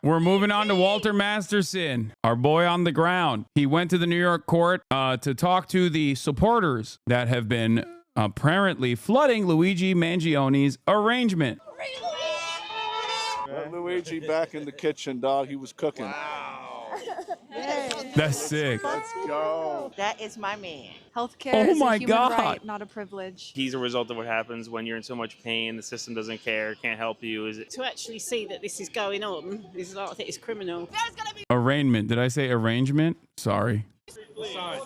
We're moving on to Walter Masterson, our boy on the ground. He went to the New York court to talk to the supporters that have been apparently flooding Luigi Mangione's arraignment. Let Luigi back in the kitchen, dog. He was cooking. Wow. That's sick. Let's go. That is my man. Healthcare is a human right, not a privilege. He's a result of what happens when you're in so much pain, the system doesn't care, can't help you. Is it to actually see that this is going on is like, I think it's criminal. Arraignment. Did I say arrangement? Sorry.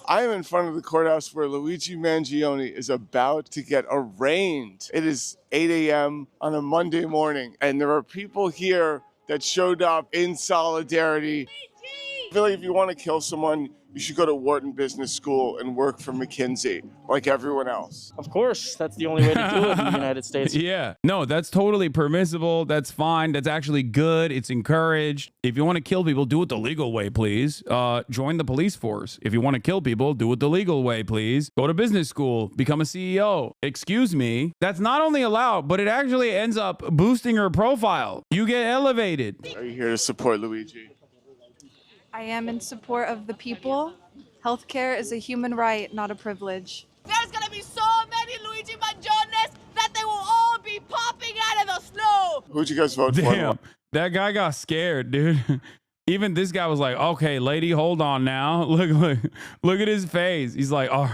I am in front of the courthouse where Luigi Mangione is about to get arraigned. It is 8 a.m. on a Monday morning, and there are people here that showed up in solidarity. I feel like if you want to kill someone, you should go to Wharton Business School and work for McKinsey, like everyone else. Of course, that's the only way to do it in the United States. Yeah, no, that's totally permissible. That's fine. That's actually good. It's encouraged. If you want to kill people, do it the legal way, please. Join the police force. If you want to kill people, do it the legal way, please. Go to business school, become a CEO. Excuse me. That's not only allowed, but it actually ends up boosting your profile. You get elevated. Are you here to support Luigi? I am in support of the people. Healthcare is a human right, not a privilege. There's gonna be so many Luigi Mangiones that they will all be popping out of the snow. Who'd you guys vote for? Damn, that guy got scared, dude. Even this guy was like, okay, lady, hold on now. Look at his face. He's like, all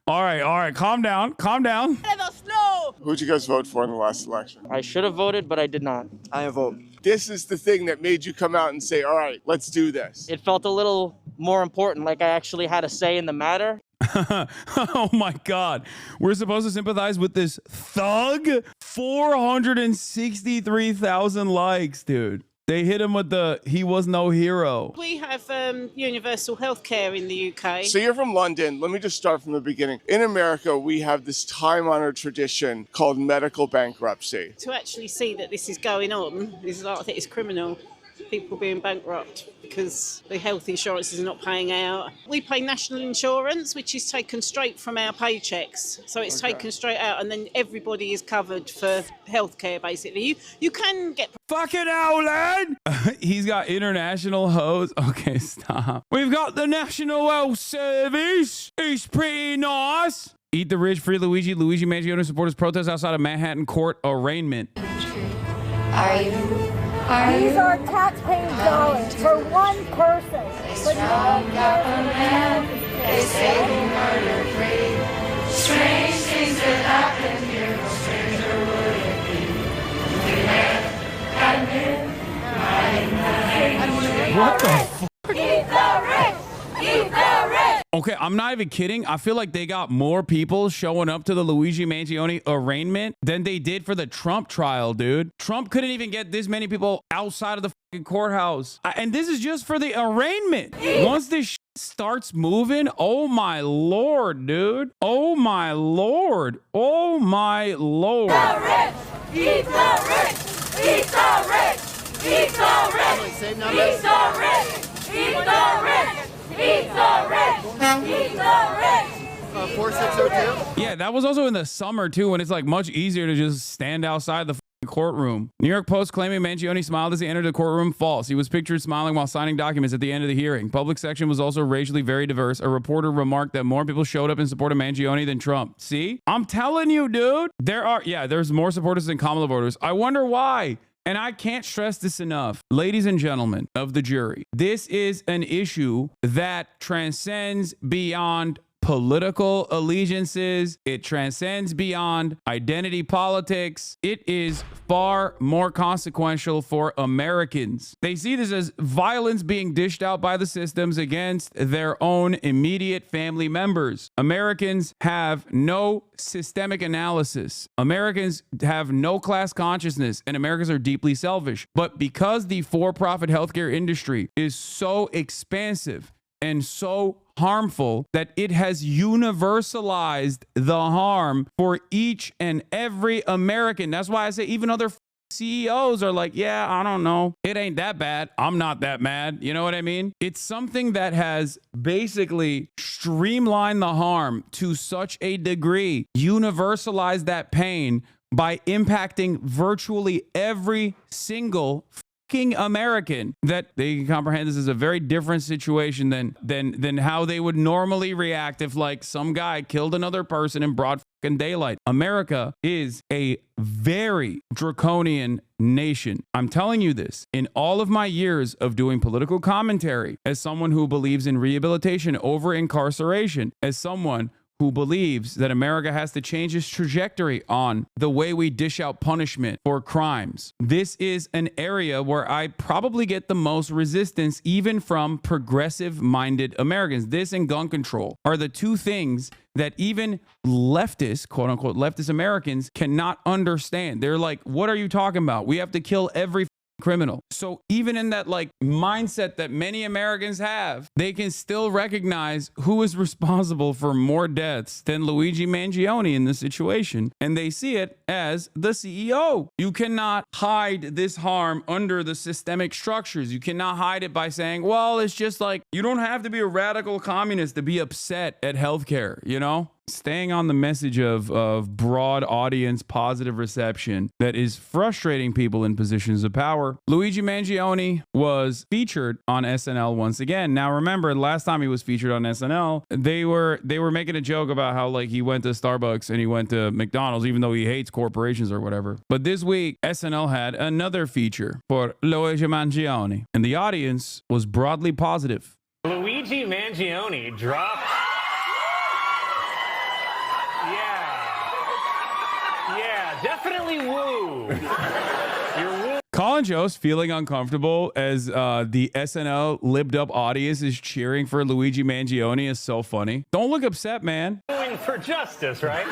right, calm down. Out of the snow. Who'd you guys vote for in the last election? I should have voted, but I did not. I vote. This is the thing that made you come out and say, all right, let's do this. It felt a little more important, like I actually had a say in the matter. Oh my God. We're supposed to sympathize with this thug? 463,000 likes, dude. They hit him with the he was no hero. We have universal healthcare in the UK. So you're from London. Let me just start from the beginning. In America, we have this time-honored tradition called medical bankruptcy. To actually see that this is going on is like, I think it's criminal. People being bankrupt because the health insurance is not paying out. We pay national insurance, which is taken straight from our paychecks. So it's taken straight out, and then everybody is covered for healthcare, basically. You can get... Fucking hell, lad! He's got international hoes. Okay, stop. We've got the National Health Service. It's pretty nice. Eat the rich, free Luigi. Luigi Mangione supporters protest outside of Manhattan court arraignment. These are taxpaying dollars for one person. But they say we're murder free. Strange things that happen here, no stranger would it be. What the fuck? Eat the rich! Eat the rich! Okay, I'm not even kidding. I feel like they got more people showing up to the Luigi Mangione arraignment than they did for the Trump trial, dude. Trump couldn't even get this many people outside of the fucking courthouse. And this is just for the arraignment. Once this shit starts moving, oh my Lord, dude. Oh my Lord. Oh my Lord. Eat the rich! Eat the rich! Eat the rich! Eat the rich! Eat the rich! Eat the rich! Eat the rich! Eat the rich! 4602? Yeah, that was also in the summer too, when it's like much easier to just stand outside the courtroom. New York Post claiming Mangione smiled as he entered the courtroom. False. He was pictured smiling while signing documents at the end of the hearing. Public section was also racially very diverse. A reporter remarked that more people showed up in support of Mangione than Trump. See? I'm telling you, dude. There's more supporters than Kamala voters. I wonder why. And I can't stress this enough. Ladies and gentlemen of the jury, this is an issue that transcends beyond political allegiances. It transcends beyond identity politics. It is far more consequential for Americans. They see this as violence being dished out by the systems against their own immediate family members. Americans have no systemic analysis. Americans have no class consciousness, and Americans are deeply selfish. But because the for-profit healthcare industry is so expansive and so harmful that it has universalized the harm for each and every American. That's why I say even other CEOs are like, yeah, I don't know. It ain't that bad. I'm not that mad. You know what I mean? It's something that has basically streamlined the harm to such a degree, universalized that pain by impacting virtually every single fucking American, that they can comprehend this is a very different situation than how they would normally react if like some guy killed another person in broad fucking daylight. America is a very draconian nation. I'm telling you this in all of my years of doing political commentary, as someone who believes in rehabilitation over incarceration, as someone who believes that America has to change its trajectory on the way we dish out punishment for crimes. This is an area where I probably get the most resistance, even from progressive-minded Americans. This and gun control are the two things that even leftist, quote unquote, leftist Americans cannot understand. They're like, what are you talking about? We have to kill every criminal. So even in that like mindset that many Americans have, they can still recognize who is responsible for more deaths than Luigi Mangione in this situation. And they see it as the CEO. You cannot hide this harm under the systemic structures. You cannot hide it by saying, well, it's just like, you don't have to be a radical communist to be upset at healthcare, you know? Staying on the message of broad audience positive reception that is frustrating people in positions of power, Luigi Mangione was featured on SNL once again. Now remember, last time he was featured on SNL, they were making a joke about how like he went to Starbucks and he went to McDonald's, even though he hates corporations or whatever. But this week, SNL had another feature for Luigi Mangione, and the audience was broadly positive. Luigi Mangione dropped. Yeah, definitely woo. You're woo. Colin Jost feeling uncomfortable as the SNL libbed up audience is cheering for Luigi Mangione is so funny. Don't look upset, man. Wooing for justice, right?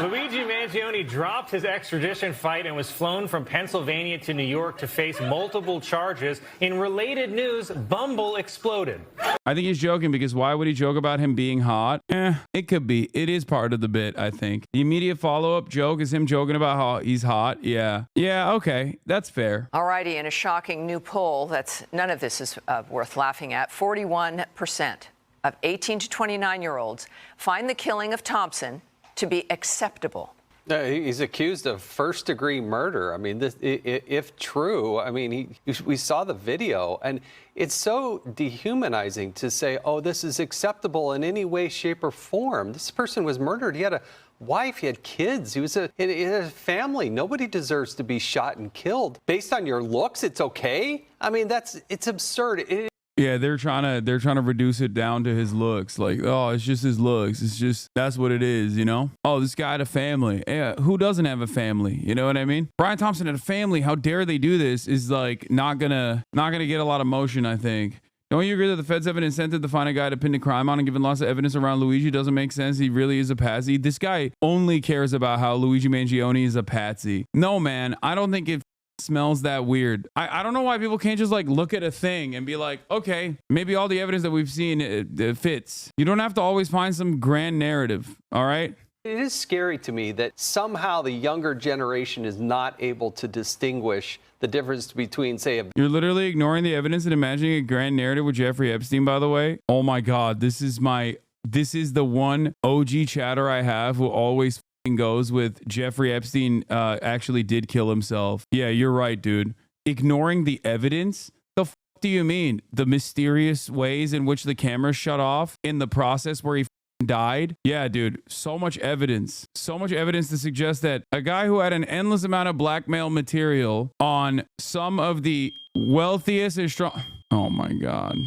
Luigi Mangione dropped his extradition fight and was flown from Pennsylvania to New York to face multiple charges. In related news, Bumble exploded. I think he's joking, because why would he joke about him being hot? It could be. It is part of the bit, I think. The immediate follow-up joke is him joking about how he's hot. Yeah, okay, that's fair. All righty, in a shocking new poll, none of this is worth laughing at, 41% of 18 to 29-year-olds find the killing of Thompson to be acceptable. He's accused of first-degree murder. I mean, this, if true, I mean, we saw the video, and it's so dehumanizing to say, oh, this is acceptable in any way, shape, or form. This person was murdered. He had a wife, he had kids, he had a family. Nobody deserves to be shot and killed. Based on your looks, it's okay? I mean, it's absurd. Yeah, they're trying to reduce it down to his looks. Like, oh, it's just his looks. It's just, that's what it is, you know? Oh, this guy had a family. Yeah, who doesn't have a family? You know what I mean? Brian Thompson had a family. How dare they do this? Is like not gonna get a lot of motion, I think. Don't you agree that the feds have an incentive to find a guy to pin the crime on, and given lots of evidence around Luigi doesn't make sense? He really is a patsy. This guy only cares about how Luigi Mangione is a patsy. No, man, I don't think it smells that weird. I don't know why people can't just like look at a thing and be like, okay, maybe all the evidence that we've seen it fits. You don't have to always find some grand narrative, all right? It is scary to me that somehow the younger generation is not able to distinguish the difference between, say, You're literally ignoring the evidence and imagining a grand narrative with Jeffrey Epstein, by the way. Oh my God, this is the one OG chatter I have who always goes with Jeffrey Epstein actually did kill himself. Yeah, you're right, dude. Ignoring the evidence? The f do you mean? The mysterious ways in which the camera shut off in the process where he died? Yeah, dude. So much evidence. So much evidence to suggest that a guy who had an endless amount of blackmail material on some of the wealthiest and strong... Oh my God.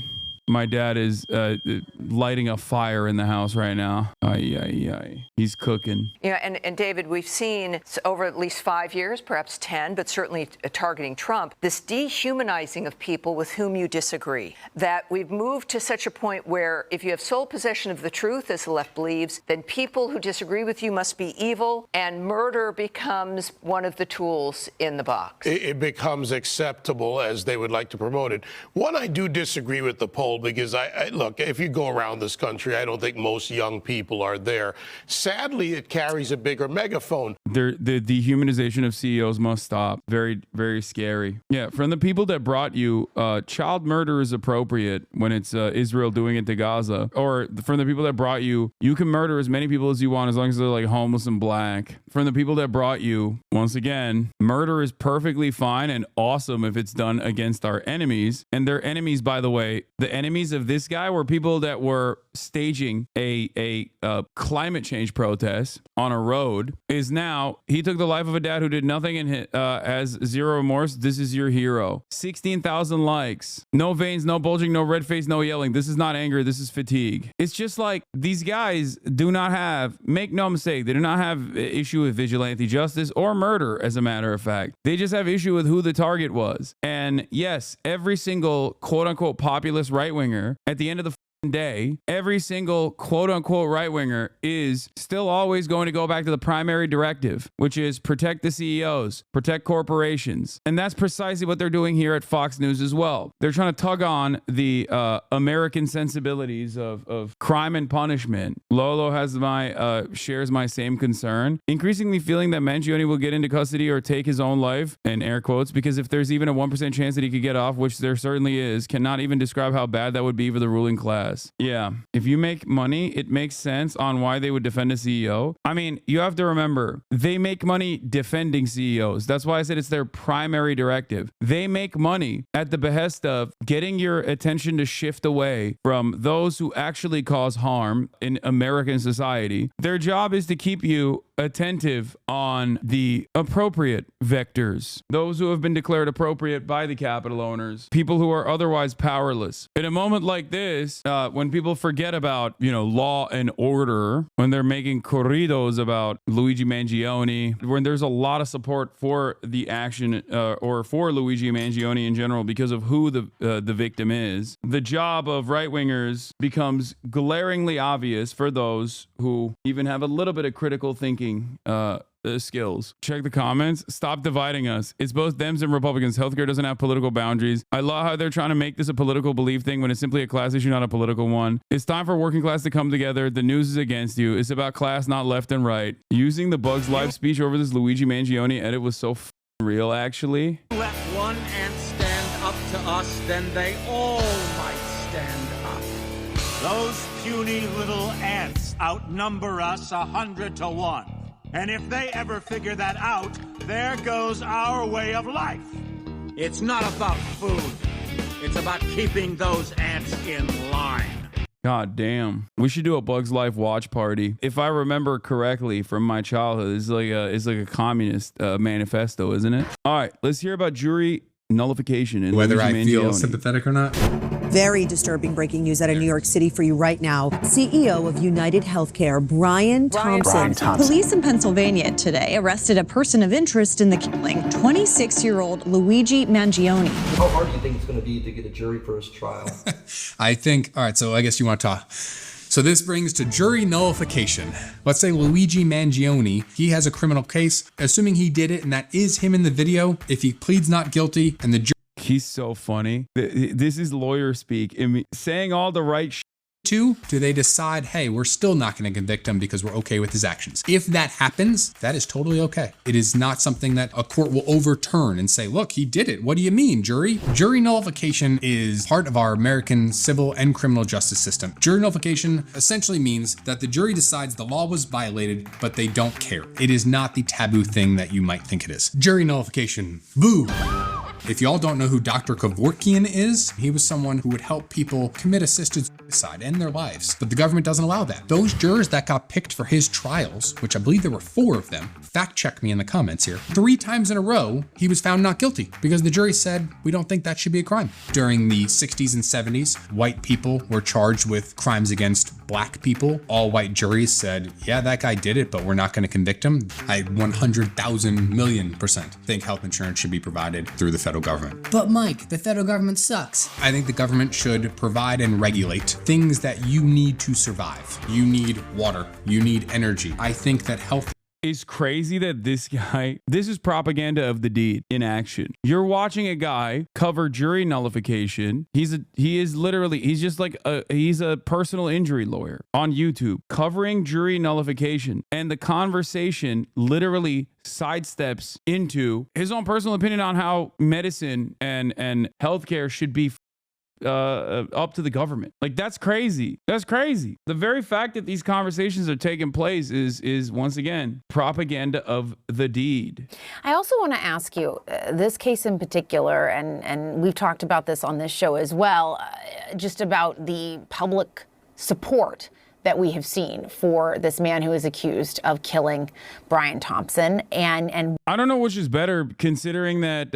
My dad is lighting a fire in the house right now. He's cooking. Yeah, and David, we've seen over at least 5 years, perhaps 10, but certainly targeting Trump, this dehumanizing of people with whom you disagree. That we've moved to such a point where if you have sole possession of the truth, as the left believes, then people who disagree with you must be evil, and murder becomes one of the tools in the box. It becomes acceptable as they would like to promote it. One, I do disagree with the poll old because I look, if you go around this country, I don't think most young people are there. Sadly, it carries a bigger megaphone. The dehumanization of CEOs must stop. Very, very scary. Yeah, from the people that brought you, child murder is appropriate when it's Israel doing it to Gaza. Or from the people that brought you, you can murder as many people as you want as long as they're like homeless and black. From the people that brought you, once again, murder is perfectly fine and awesome if it's done against our enemies. And their enemies, by the way, the enemies of this guy were people that were staging a climate change protest on a road. Is now he took the life of a dad who did nothing and has zero remorse. This is your hero. 16,000 likes. No veins, no bulging, no red face, no yelling. This is not anger. This is fatigue. It's just like these guys do not have, make no mistake, they do not have issue with vigilante justice or murder, as a matter of fact. They just have issue with who the target was. And yes, every single quote unquote populist right winger at the end of the day, every single quote unquote right winger is still always going to go back to the primary directive, which is protect the CEOs, protect corporations. And that's precisely what they're doing here at Fox News as well. They're trying to tug on the American sensibilities of crime and punishment. Lolo has shares my same concern. Increasingly feeling that Mangione will get into custody or take his own life, in air quotes, because if there's even a 1% chance that he could get off, which there certainly is, cannot even describe how bad that would be for the ruling class. Yeah. If you make money, it makes sense on why they would defend a CEO. I mean, you have to remember, they make money defending CEOs. That's why I said it's their primary directive. They make money at the behest of getting your attention to shift away from those who actually cause harm in American society. Their job is to keep you attentive on the appropriate vectors, those who have been declared appropriate by the capital owners, people who are otherwise powerless. In a moment like this, when people forget about, law and order, when they're making corridos about Luigi Mangione, when there's a lot of support for the action or for Luigi Mangione in general because of who the victim is, the job of right-wingers becomes glaringly obvious for those who even have a little bit of critical thinking skills. Check the comments. Stop dividing us. It's both Dems and Republicans. Healthcare doesn't have political boundaries. I love how they're trying to make this a political belief thing when it's simply a class issue, not a political one. It's time for working class to come together. The news is against you. It's about class, not left and right. Using the Bugs Live speech over this Luigi Mangione edit was so real, actually. Let one ant stand up to us, then they all might stand up. Those puny little ants outnumber us 100 to 1. And if they ever figure that out, there goes our way of life. It's not about food. It's about keeping those ants in line. God damn. We should do a Bugs Life watch party. If I remember correctly from my childhood, it's like a communist manifesto, isn't it? All right, let's hear about jury nullification and whether Luigi I feel Mangione. sympathetic or not. Very disturbing breaking news out of New York City for you right now. CEO of United Healthcare, Brian Thompson. Police in Pennsylvania today arrested a person of interest in the killing, 26-year-old Luigi Mangione. How hard do you think it's going to be to get a jury for his trial? I think, all right, so I guess you want to talk. So this brings to jury nullification. Let's say Luigi Mangione, he has a criminal case, assuming he did it and that is him in the video. If he pleads not guilty and the jury... He's so funny. This is lawyer speak. I mean, saying all the right shit. Do they decide, hey, we're still not going to convict him because we're okay with his actions? If that happens, that is totally okay. It is not something that a court will overturn and say, look, he did it. What do you mean, jury? Jury nullification is part of our American civil and criminal justice system. Jury nullification essentially means that the jury decides the law was violated, but they don't care. It is not the taboo thing that you might think it is. Jury nullification. Boo! If y'all don't know who Dr. Kevorkian is, he was someone who would help people commit assisted suicide, end their lives. But the government doesn't allow that. Those jurors that got picked for his trials, which I believe there were 4 of them, fact check me in the comments here, 3 times in a row, he was found not guilty because the jury said, we don't think that should be a crime. During the 60s and 70s, white people were charged with crimes against black people. All white juries said, yeah, that guy did it, but we're not going to convict him. I 100,000,000,000% think health insurance should be provided through the federal government. But Mike, the federal government sucks. I think the government should provide and regulate things that you need to survive. You need water. You need energy. I think that health... is crazy that this is propaganda of the deed in action. You're watching a guy cover jury nullification. He's just like he's a personal injury lawyer on YouTube covering jury nullification. And the conversation literally sidesteps into his own personal opinion on how medicine and healthcare should be up to the government. Like, that's crazy. That's crazy. The very fact that these conversations are taking place is once again propaganda of the deed. I also want to ask you, this case in particular, and we've talked about this on this show as well, just about the public support that we have seen for this man who is accused of killing Brian Thompson. And I don't know which is better, considering that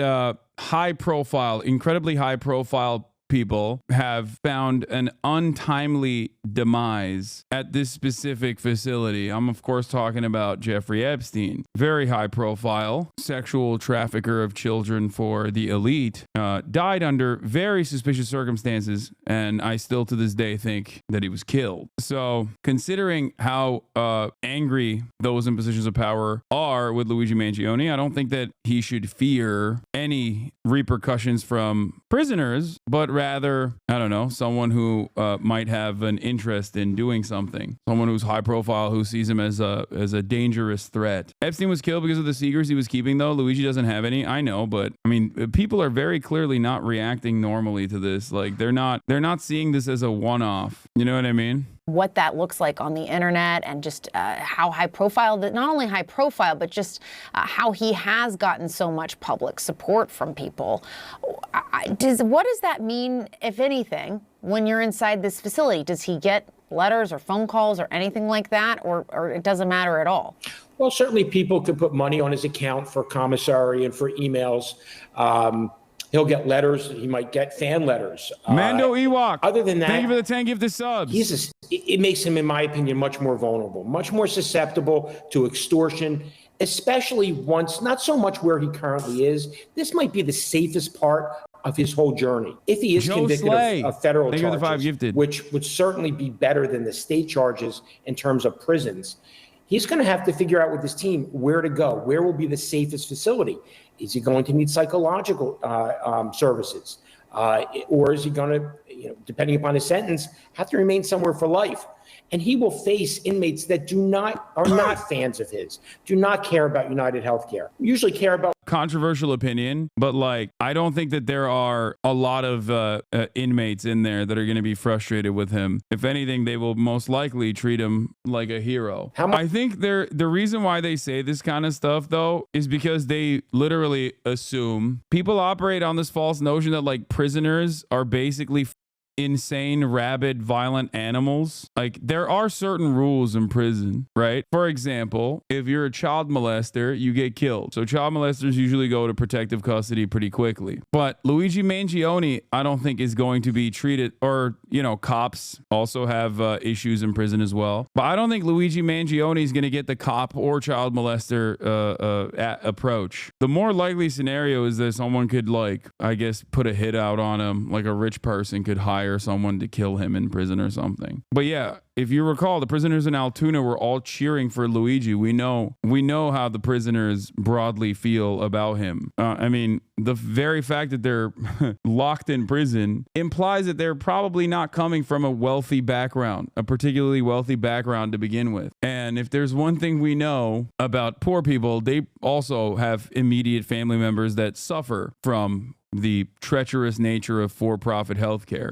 incredibly high profile people have found an untimely demise at this specific facility. I'm of course talking about Jeffrey Epstein, very high profile sexual trafficker of children for the elite, died under very suspicious circumstances, and I still to this day think that he was killed. So considering how angry those in positions of power are with Luigi Mangione, I don't think that he should fear any repercussions from prisoners, but rather, I don't know, someone who might have an interest in doing something. Someone who's high profile, who sees him as a dangerous threat. Epstein was killed because of the secrets he was keeping, though. Luigi doesn't have any. I know, but I mean, people are very clearly not reacting normally to this. Like, they're not seeing this as a one-off. You know what I mean? What that looks like on the internet, and just how high profile, that not only high profile, but just how he has gotten so much public support from people. What does that mean, if anything, when you're inside this facility? Does he get letters or phone calls or anything like that, or it doesn't matter at all? Well, certainly people could put money on his account for commissary and for emails. He'll get letters. He might get fan letters. Mando Ewok. Other than that, thank you for the 10 gifted subs. It makes him, in my opinion, much more vulnerable, much more susceptible to extortion, especially once, not so much where he currently is. This might be the safest part of his whole journey. If he is convicted of federal charges, which would certainly be better than the state charges in terms of prisons, he's going to have to figure out with his team where to go, where will be the safest facility. Is he going to need psychological services? Or is he going to, depending upon his sentence, have to remain somewhere for life? And he will face inmates that are not fans of his, do not care about United Healthcare, usually care about. Controversial opinion, but like, I don't think that there are a lot of inmates in there that are going to be frustrated with him. If anything, they will most likely treat him like a hero. I think the reason why they say this kind of stuff, though, is because they literally assume people operate on this false notion that like prisoners are basically insane, rabid, violent animals. Like, there are certain rules in prison, right? For example, if you're a child molester, you get killed. So child molesters usually go to protective custody pretty quickly. But Luigi Mangione, I don't think is going to be treated, or, cops also have issues in prison as well. But I don't think Luigi Mangione is going to get the cop or child molester approach. The more likely scenario is that someone could, like, I guess, put a hit out on him, like a rich person could hire someone to kill him in prison or something. But yeah, if you recall, the prisoners in Altoona were all cheering for Luigi. We know how the prisoners broadly feel about him. I mean, the very fact that they're locked in prison implies that they're probably not coming from a wealthy background, a particularly wealthy background to begin with. And if there's one thing we know about poor people, they also have immediate family members that suffer from the treacherous nature of for-profit healthcare.